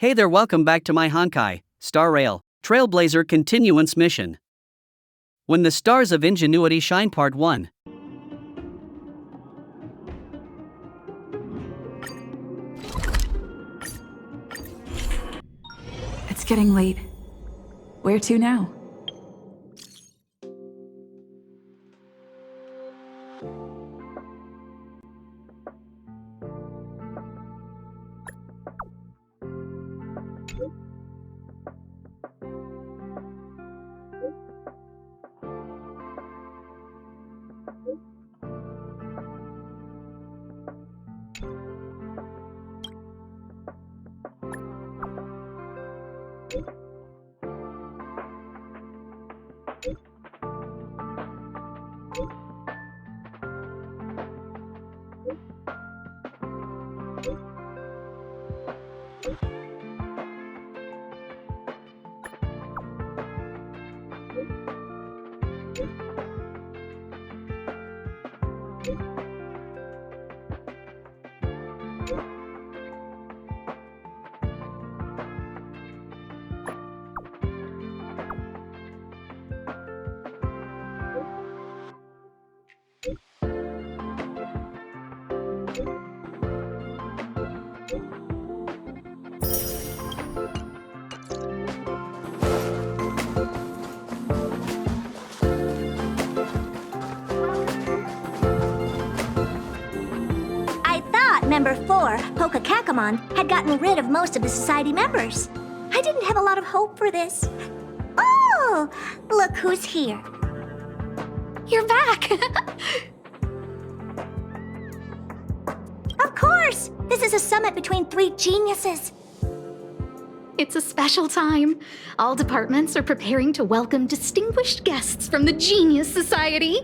Hey there, welcome back to my Honkai, Star Rail, Trailblazer Continuance mission. When the Stars of Ingenuity Shine Part 1. It's getting late. Where to now? Member 4, Pokakakamon, had gotten rid of most of the society members. I didn't have a lot of hope for this. Oh, look who's here. You're back! Of course! This is a summit between 3 geniuses. It's a special time. All departments are preparing to welcome distinguished guests from the Genius Society.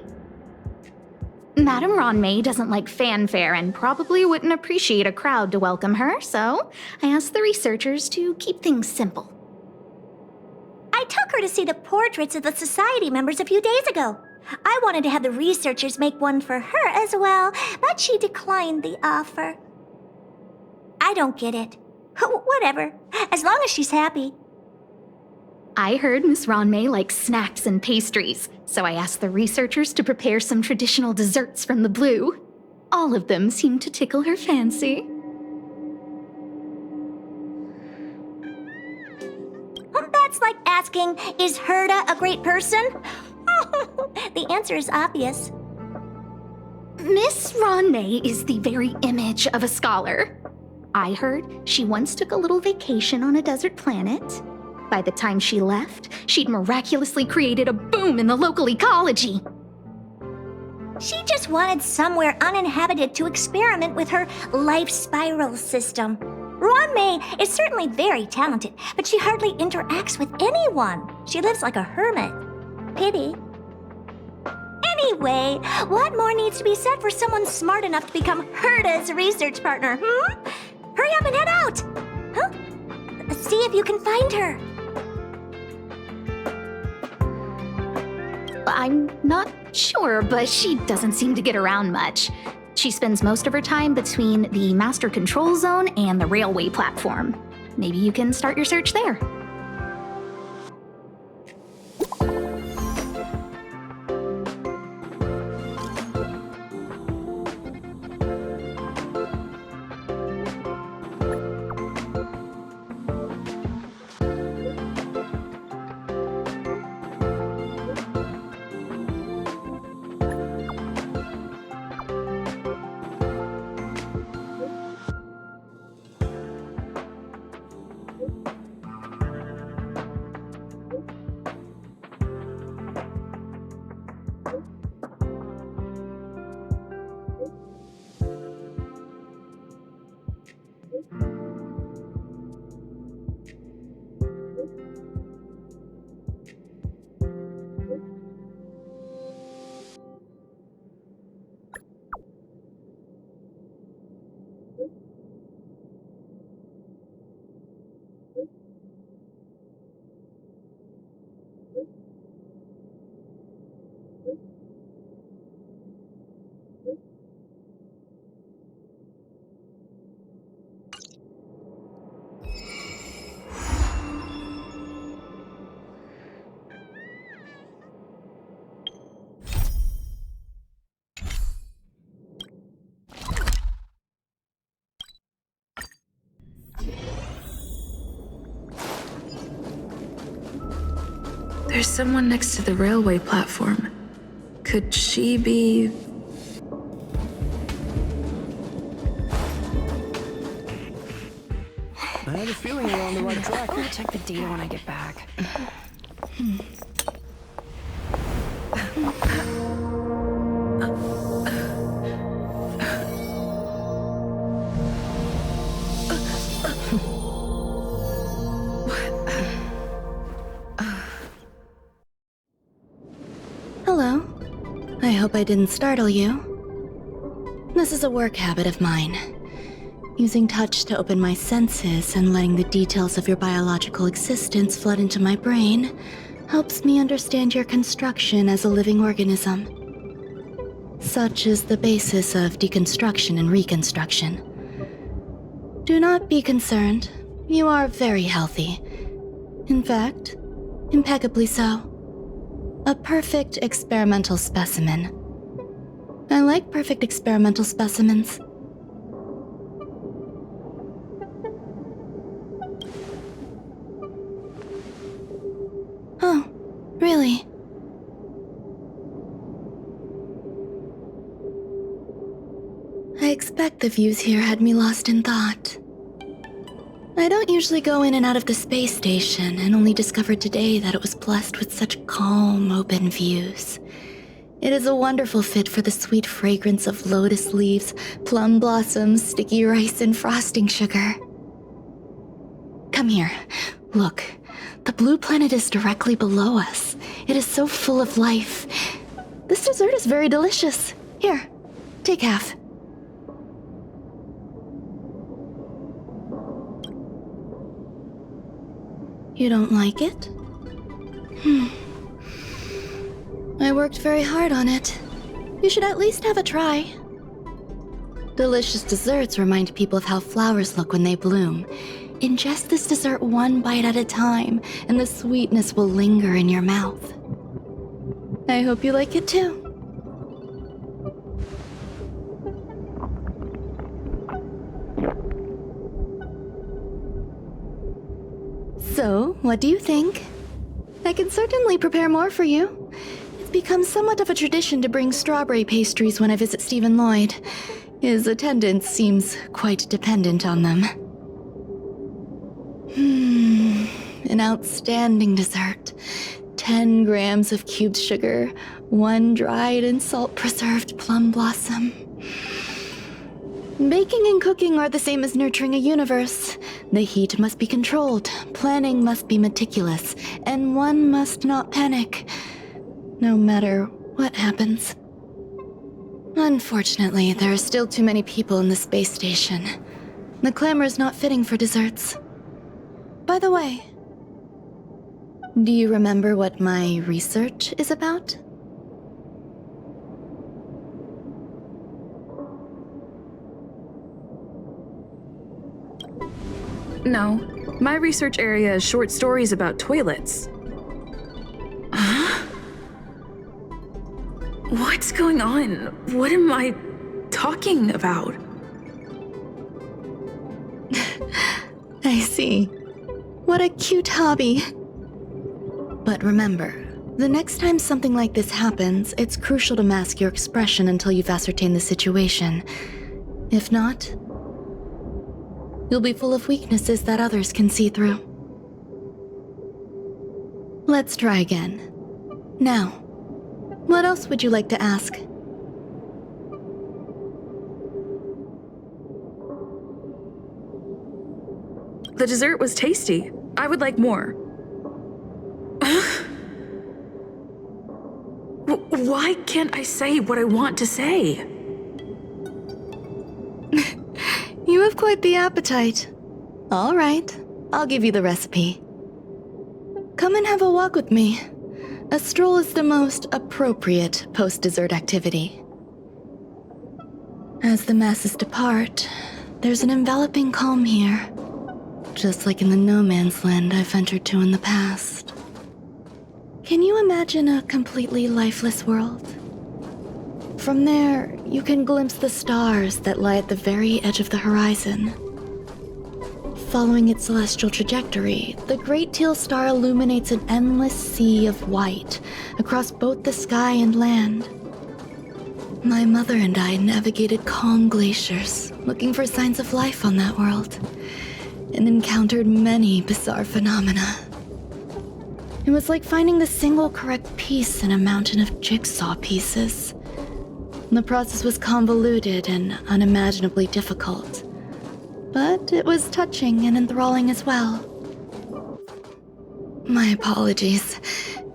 Madame Ronmei doesn't like fanfare and probably wouldn't appreciate a crowd to welcome her, so I asked the researchers to keep things simple. I took her to see the portraits of the society members a few days ago. I wanted to have the researchers make one for her as well, but she declined the offer. I don't get it. Whatever, as long as she's happy. I heard Miss Ronmei likes snacks and pastries, so I asked the researchers to prepare some traditional desserts from the blue. All of them seemed to tickle her fancy. That's like asking, is Herda a great person? The answer is obvious. Miss Ronmei is the very image of a scholar. I heard she once took a little vacation on a desert planet. By the time she left, she'd miraculously created a boom in the local ecology. She just wanted somewhere uninhabited to experiment with her life spiral system. Ronmei is certainly very talented, but she hardly interacts with anyone. She lives like a hermit. Pity. Anyway, what more needs to be said for someone smart enough to become Herda's research partner, Hurry up and head out! Huh? See if you can find her. I'm not sure, but she doesn't seem to get around much. She spends most of her time between the master control zone and the railway platform. Maybe you can start your search there. There's someone next to the railway platform. Could she be... I had a feeling we're on the right track. I'll check the data when I get back. Hello. I hope I didn't startle you. This is a work habit of mine. Using touch to open my senses and letting the details of your biological existence flood into my brain helps me understand your construction as a living organism. Such is the basis of deconstruction and reconstruction. Do not be concerned. You are very healthy. In fact, impeccably so. A perfect experimental specimen. I like perfect experimental specimens. Oh, really? I expect the views here had me lost in thought. I don't usually go in and out of the space station, and only discovered today that it was blessed with such calm, open views. It is a wonderful fit for the sweet fragrance of lotus leaves, plum blossoms, sticky rice, and frosting sugar. Come here. Look. The blue planet is directly below us. It is so full of life. This dessert is very delicious. Here, take half. You don't like it? I worked very hard on it. You should at least have a try. Delicious desserts remind people of how flowers look when they bloom. Ingest this dessert one bite at a time, and the sweetness will linger in your mouth. I hope you like it too. So, what do you think? I can certainly prepare more for you. It's become somewhat of a tradition to bring strawberry pastries when I visit Stephen Lloyd. His attendance seems quite dependent on them. An outstanding dessert. 10 grams of cubed sugar, 1 dried and salt-preserved plum blossom. Baking and cooking are the same as nurturing a universe. The heat must be controlled, planning must be meticulous, and one must not panic, no matter what happens. Unfortunately, there are still too many people in the space station. The clamor is not fitting for desserts. By the way, do you remember what my research is about? No. My research area is short stories about toilets. Huh? What's going on? What am I talking about? I see. What a cute hobby. But remember, the next time something like this happens, it's crucial to mask your expression until you've ascertained the situation. If not, you'll be full of weaknesses that others can see through. Let's try again. Now, what else would you like to ask? The dessert was tasty. I would like more. Why can't I say what I want to say? You have quite the appetite. All right, I'll give you the recipe. Come and have a walk with me. A stroll is the most appropriate post-dessert activity. As the masses depart, there's an enveloping calm here, just like in the no-man's land I've ventured to in the past. Can you imagine a completely lifeless world? From there, you can glimpse the stars that lie at the very edge of the horizon. Following its celestial trajectory, the Great Teal Star illuminates an endless sea of white across both the sky and land. My mother and I navigated calm glaciers, looking for signs of life on that world, and encountered many bizarre phenomena. It was like finding the single correct piece in a mountain of jigsaw pieces. The process was convoluted and unimaginably difficult, but it was touching and enthralling as well. My apologies.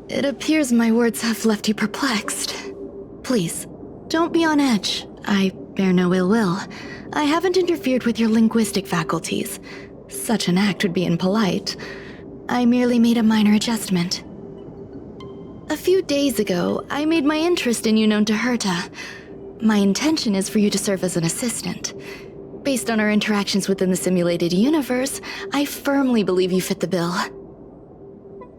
It appears my words have left you perplexed. Please, don't be on edge. I bear no ill will. I haven't interfered with your linguistic faculties. Such an act would be impolite. I merely made a minor adjustment. A few days ago, I made my interest in you known to Herta. My intention is for you to serve as an assistant. Based on our interactions within the simulated universe, I firmly believe you fit the bill.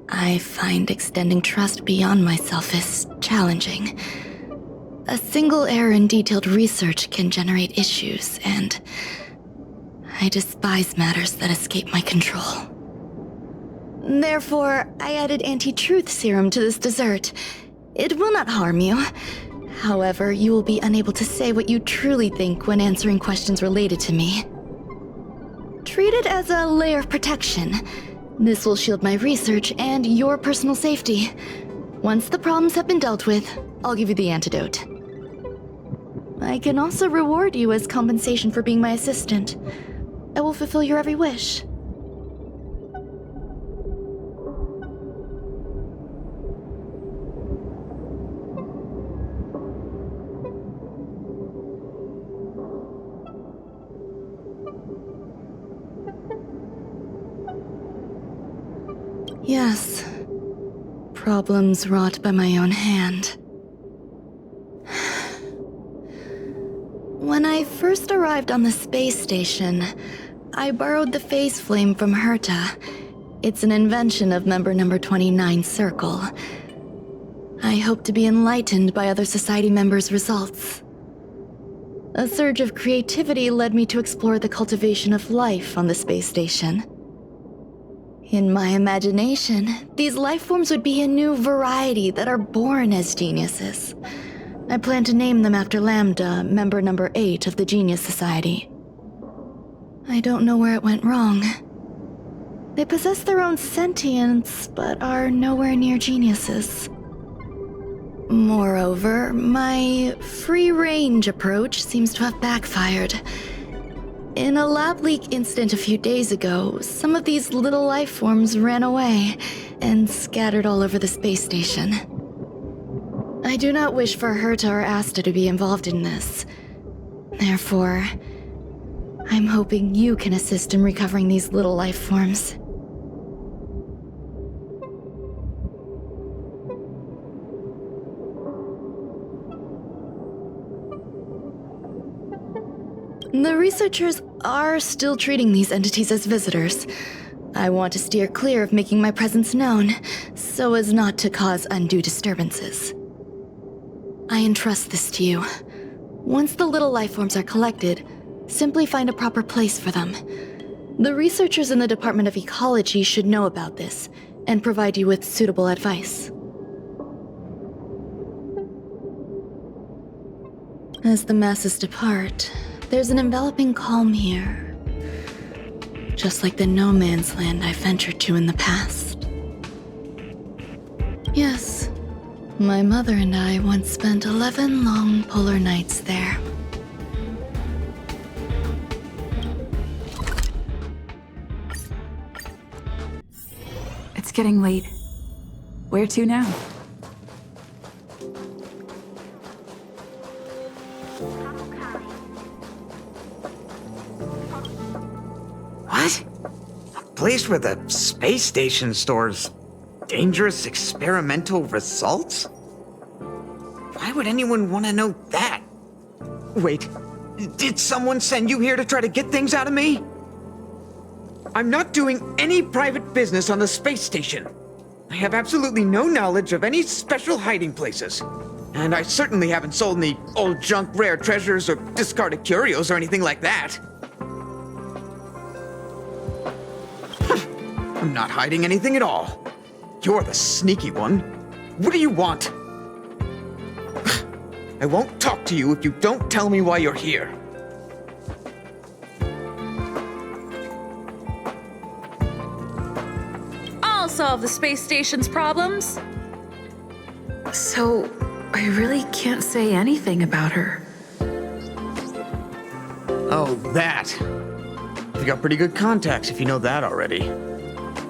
I find extending trust beyond myself is challenging. A single error in detailed research can generate issues, and I despise matters that escape my control. Therefore, I added anti-truth serum to this dessert. It will not harm you. However, you will be unable to say what you truly think when answering questions related to me. Treat it as a layer of protection. This will shield my research and your personal safety. Once the problems have been dealt with, I'll give you the antidote. I can also reward you as compensation for being my assistant. I will fulfill your every wish. Yes. Problems wrought by my own hand. When I first arrived on the space station, I borrowed the phase flame from Herta. It's an invention of member number 29 Circle. I hope to be enlightened by other society members' results. A surge of creativity led me to explore the cultivation of life on the space station. In my imagination, these life forms would be a new variety that are born as geniuses. I plan to name them after Lambda, member number 8 of the Genius Society. I don't know where it went wrong. They possess their own sentience, but are nowhere near geniuses. Moreover, my free-range approach seems to have backfired. In a lab leak incident a few days ago, some of these little life forms ran away and scattered all over the space station. I do not wish for Herta or Asta to be involved in this. Therefore, I'm hoping you can assist in recovering these little life forms. The researchers are still treating these entities as visitors. I want to steer clear of making my presence known, so as not to cause undue disturbances. I entrust this to you. Once the little life forms are collected, simply find a proper place for them. The researchers in the Department of Ecology should know about this, and provide you with suitable advice. As the masses depart, there's an enveloping calm here. Just like the no man's land I ventured to in the past. Yes, my mother and I once spent 11 long polar nights there. It's getting late. Where to now? What? A place where the space station stores dangerous experimental results? Why would anyone want to know that? Wait, did someone send you here to try to get things out of me? I'm not doing any private business on the space station. I have absolutely no knowledge of any special hiding places. And I certainly haven't sold any old junk rare treasures or discarded curios or anything like that. I'm not hiding anything at all. You're the sneaky one. What do you want? I won't talk to you if you don't tell me why you're here. I'll solve the space station's problems. So, I really can't say anything about her. Oh, that. You've got pretty good contacts if you know that already.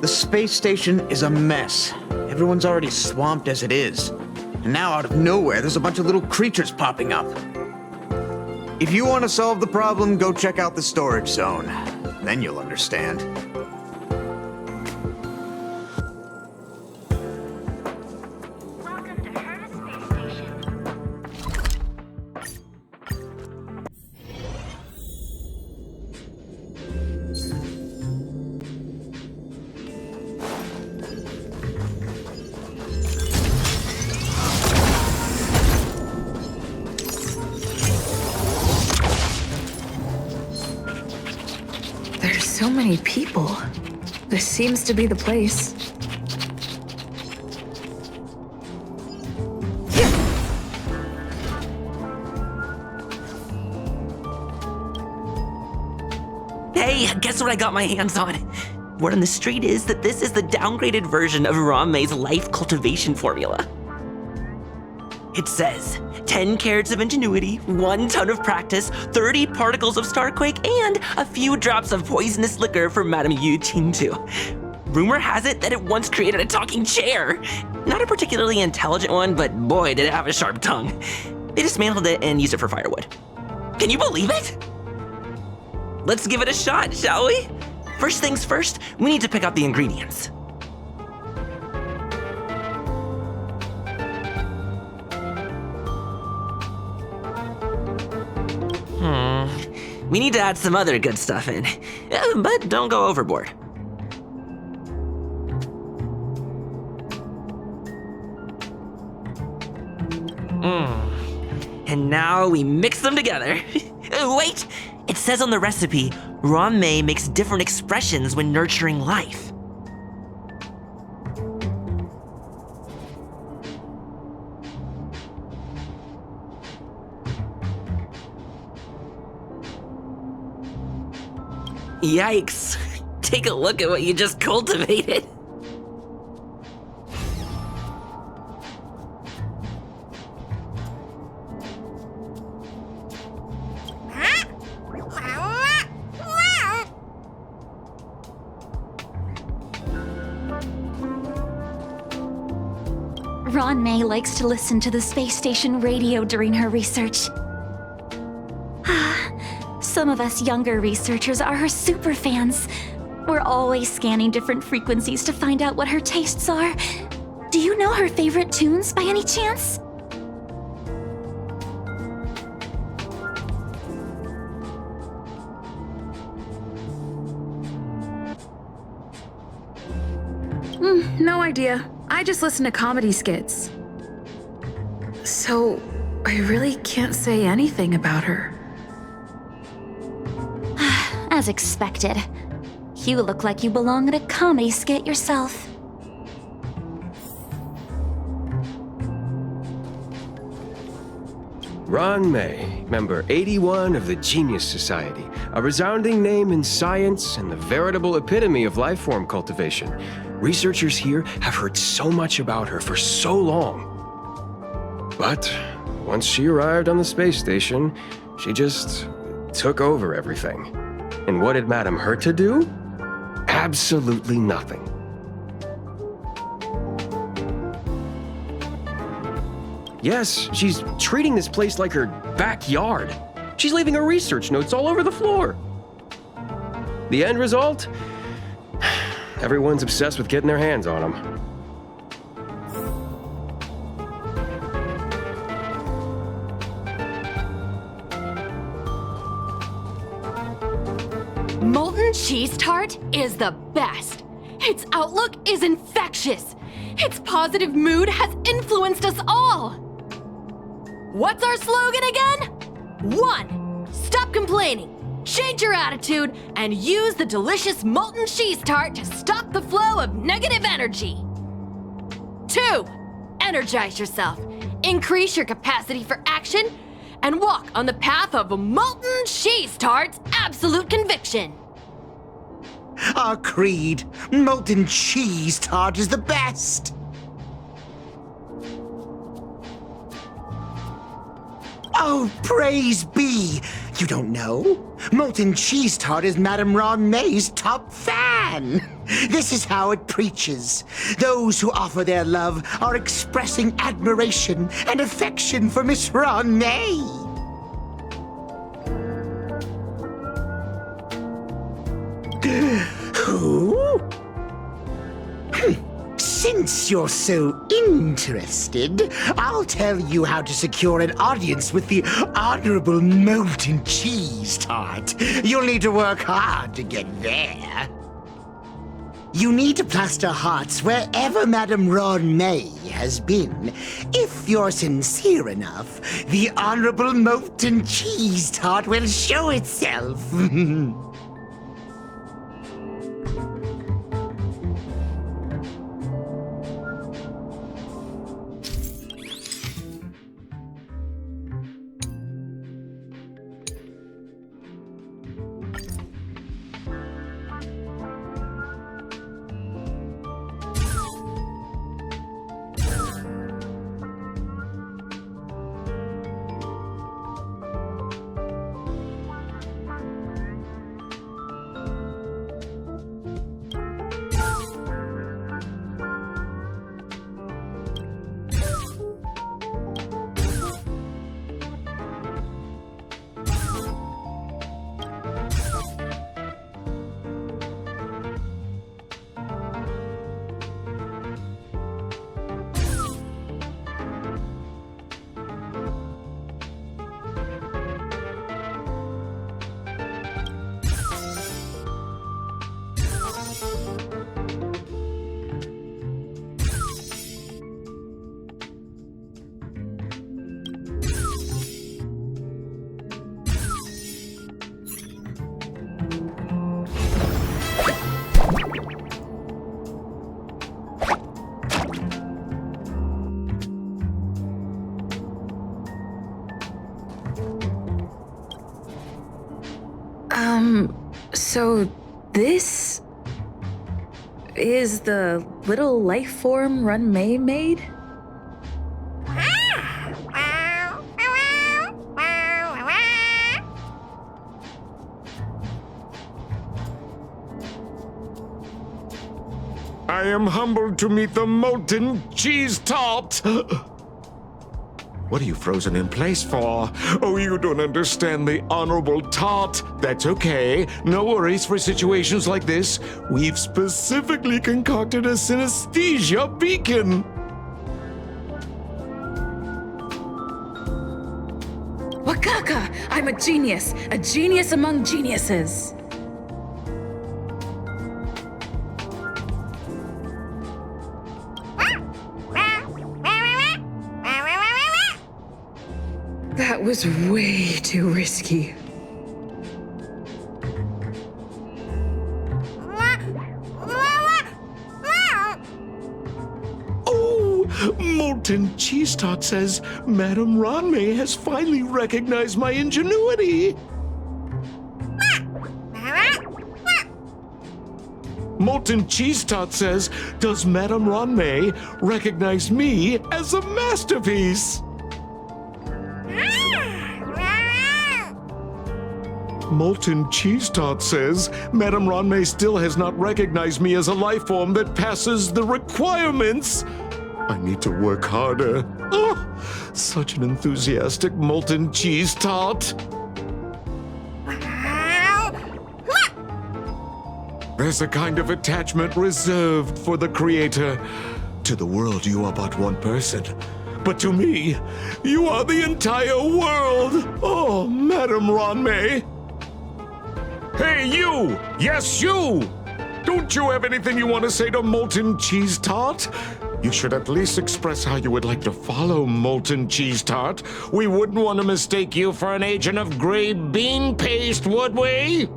The space station is a mess. Everyone's already swamped as it is. And now out of nowhere, there's a bunch of little creatures popping up. If you want to solve the problem, go check out the storage zone. Then you'll understand. Welcome to Hermes Space Station. There's so many people. This seems to be the place. Hey, guess what I got my hands on? Word on the street is that this is the downgraded version of Ranmei's life cultivation formula. It says 10 carats of ingenuity, 1 ton of practice, 30 particles of starquake, and a few drops of poisonous liquor for Madame Yu Qingtu. Rumor has it that it once created a talking chair. Not a particularly intelligent one, but boy, did it have a sharp tongue. They dismantled it and used it for firewood. Can you believe it? Let's give it a shot, shall we? First things first, we need to pick out the ingredients. We need to add some other good stuff in, but don't go overboard. And now we mix them together. Wait! It says on the recipe, Ranmei makes different expressions when nurturing life. Yikes. Take a look at what you just cultivated. Ranmei likes to listen to the space station radio during her research. Some of us younger researchers are her super fans. We're always scanning different frequencies to find out what her tastes are. Do you know her favorite tunes by any chance? No idea. I just listen to comedy skits. So, I really can't say anything about her. As expected. You look like you belong in a comedy skit yourself. Ranmei, member 81 of the Genius Society, a resounding name in science and the veritable epitome of life form cultivation. Researchers here have heard so much about her for so long. But once she arrived on the space station, she just took over everything. And what did Madame hurt to do? Absolutely nothing. Yes, she's treating this place like her backyard. She's leaving her research notes all over the floor. The end result? Everyone's obsessed with getting their hands on them. Molten cheese tart is the best. Its outlook is infectious. Its positive mood has influenced us all. What's our slogan again? 1. Stop complaining. change your attitude and use the delicious molten cheese tart to stop the flow of negative energy. 2. Energize yourself, increase your capacity for action, and walk on the path of molten cheese tart's absolute conviction. Our creed, molten cheese tart is the best. Oh, praise be! You don't know? Molten Cheese Tart is Madame Ron May's top fan! This is how it preaches. Those who offer their love are expressing admiration and affection for Miss Ron May. Who? Since you're so interested, I'll tell you how to secure an audience with the Honorable Molten Cheese Tart. You'll need to work hard to get there. You need to plaster hearts wherever Madame Ron May has been. If you're sincere enough, the Honorable Molten Cheese Tart will show itself. So this is the little life form Run May made? I am humbled to meet the Molten Cheese Tart. What are you frozen in place for? Oh, you don't understand the Honorable Tart. That's okay. No worries for situations like this. We've specifically concocted a synesthesia beacon. Wakaka! I'm a genius among geniuses. That was way too risky. Oh, Molten Cheese Tart says Madame Ron May has finally recognized my ingenuity. Molten Cheese Tart says, does Madame Ron May recognize me as a masterpiece? Molten Cheese Tart says, Madame Ron May still has not recognized me as a life form that passes the requirements. I need to work harder. Oh, such an enthusiastic Molten Cheese Tart. There's a kind of attachment reserved for the creator. To the world, you are but one person. But to me, you are the entire world. Oh, Madame Ron May. Hey, you! Yes, you! Don't you have anything you want to say to Molten Cheese Tart? You should at least express how you would like to follow Molten Cheese Tart. We wouldn't want to mistake you for an agent of gray bean paste, would we?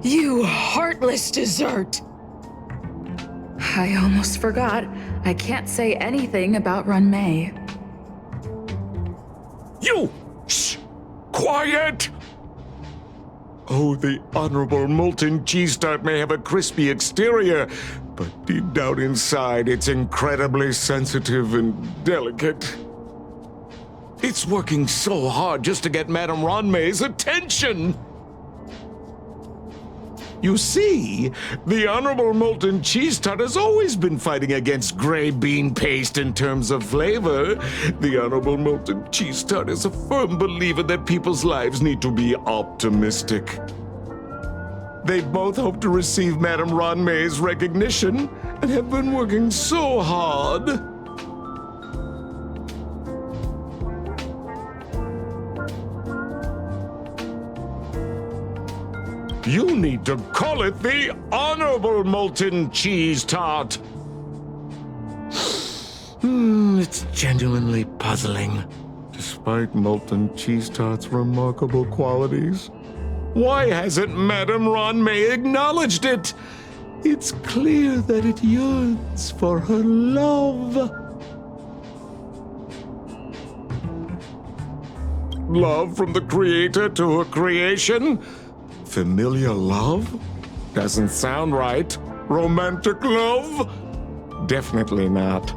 You heartless dessert! I almost forgot. I can't say anything about Run May. You! Shh! Quiet! Oh, the Honorable Molten Cheese Tart may have a crispy exterior, but deep down inside, it's incredibly sensitive and delicate. It's working so hard just to get Madame Ronmay's attention! You see, the Honorable Molten Cheese Tart has always been fighting against gray bean paste in terms of flavor. The Honorable Molten Cheese Tart is a firm believer that people's lives need to be optimistic. They both hope to receive Madame Ronmay's recognition and have been working so hard. You need to call it the Honorable Molten Cheese Tart. It's genuinely puzzling. Despite Molten Cheese Tart's remarkable qualities, why hasn't Madame Ronmay acknowledged it? It's clear that it yearns for her love. Love from the creator to her creation? Familiar love? Doesn't sound right. Romantic love? Definitely not.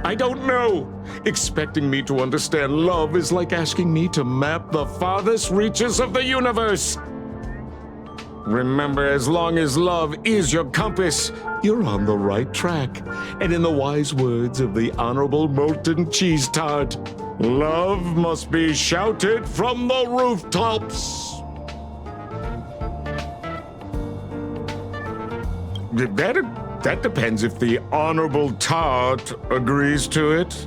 I don't know. Expecting me to understand love is like asking me to map the farthest reaches of the universe. Remember, as long as love is your compass, you're on the right track. And in the wise words of the Honorable Molten Cheese Tart, love must be shouted from the rooftops. That depends if the Honorable Tart agrees to it.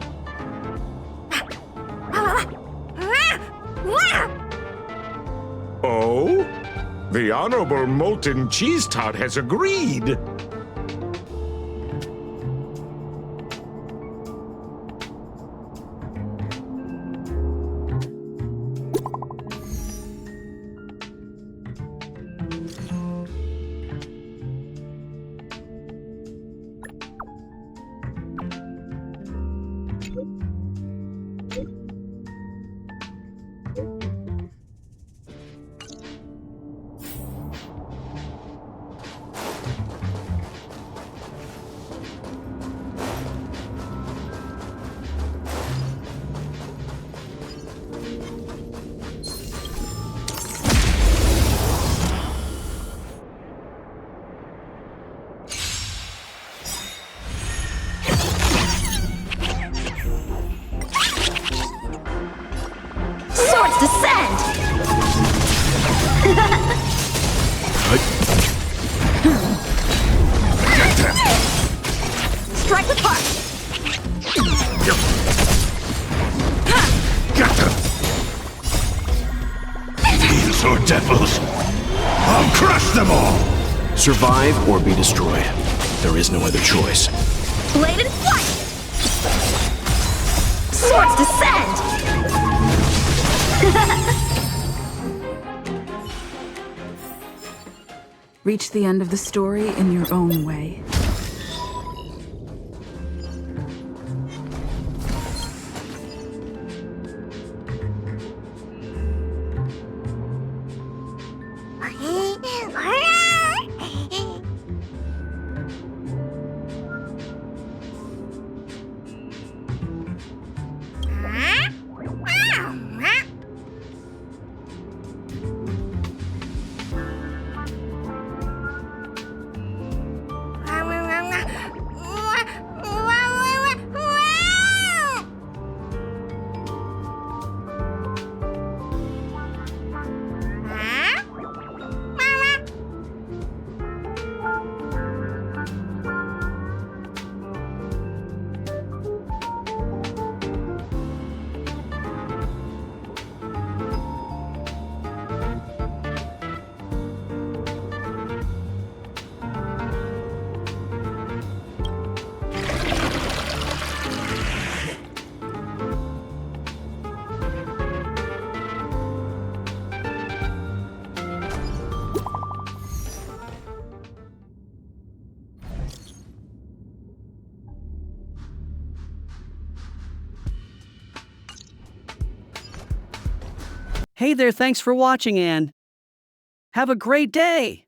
Oh? The Honorable Molten Cheese Tart has agreed. Strike with heart! These are devils! I'll crush them all! Survive or be destroyed. There is no other choice. Blade and flight! Swords descend! Reach the end of the story in your own way. Hey there, thanks for watching, and have a great day!